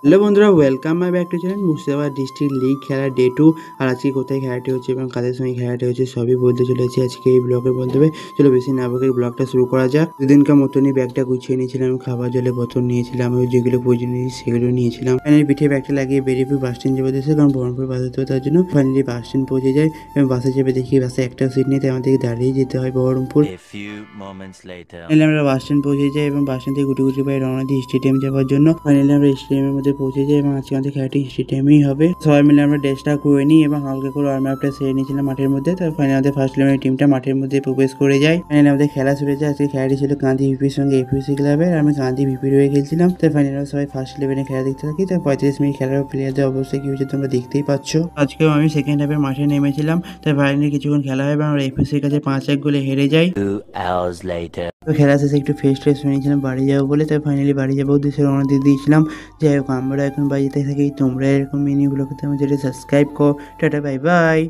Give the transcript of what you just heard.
Hello বন্ধুরা, welcome my back to channel. Murshidabad district league খেলা day 2। আর আজকে কোথায় খেলাটি হচ্ছে এবং কাদের সঙ্গে খেলাটি হচ্ছে সবই বলতে চলেছি আজকে এই ব্লগে বলতে হবে। চলো বেশি না বকে ব্লগটা শুরু করা যাক। দুদিনকার মতনই ব্যাগটা গুছিয়ে নিয়েছিলাম, খাবার জলে বোতল নিয়েছিলাম, ওই যেগুলো প্রয়োজনীয় সেগুলো নিয়েছিলাম। ফাইনালি পিঠে ব্যাগটা লাগিয়ে বেরিয়ে বাস স্ট্যান্ড যাবো দেশে, কারণ বহরমপুর বাস হতে তার জন্য ফাইনালি বাস স্ট্যান্ড পৌঁছে যায় এবং বাসে চেপে দেখি বাসে একটা সিট নেই, তাই আমাদেরকে দাঁড়িয়ে যেতে হয় বহরমপুর। ফাইনালি আমরা বাস স্ট্যান্ড পৌঁছে যাই এবং বাস স্ট্যান্ড থেকে গুটি গুটি পায়ে রওনা দিই স্টেডিয়াম যাওয়ার জন্য। ফাইনালি আমরা স্টেডিয়ামের মধ্যে পৌঁছে যাই এবং আজকে আমাদের খেলাটি স্টেডিয়ামেই হবে। সবাই মিলে আমরা ড্রেসটা করে নিই এবং হালকা করে ওয়ার্ম আপটা সেরে নিয়েছিলাম মাঠের মধ্যে। তো ফাইনালি আমাদের ফার্স্ট ইলেভেনের টিমটা মাঠের মধ্যে প্রবেশ করে যায়। ফাইনালি আমাদের খেলা শুরু হয়েছে। আজকে খেলাটি ছিল কান্দি ভিপির সঙ্গে এফিসি ক্লাবের। আমি কান্দি ভিপির হয়ে খেলছিলাম। তো ফাইনালি আমরা সবাই ফার্স্ট ইলেভেনে খেলা দেখতে থাকি। তো 35 মিনিট খেলার প্লেয়ারদের অবস্থা কি হয়েছে তোমরা দেখতেই পাচ্ছ। আজকেও আমি সেকেন্ড হাফে মাঠে নেমেছিলাম। তাই ফাইনালি কিছুক্ষণ খেলা হয় এবং আমরা এফিসির কাছে 5-1 গোলে হেরে যাই। তো খেলা শেষে একটু ফ্রেশ হয়ে নিয়েছিলাম বাড়ি যাবো বলে। তাই ফাইনালি বাড়ি যাবো উদ্দেশ্যে রওনা দিয়ে দিয়েছিলাম। যাই হোক, আমরা এখন বাড়িতে থাকি। তোমরা এরকম মিনি ব্লগতে আমাদের সাবস্ক্রাইব করো। Tata, bye bye.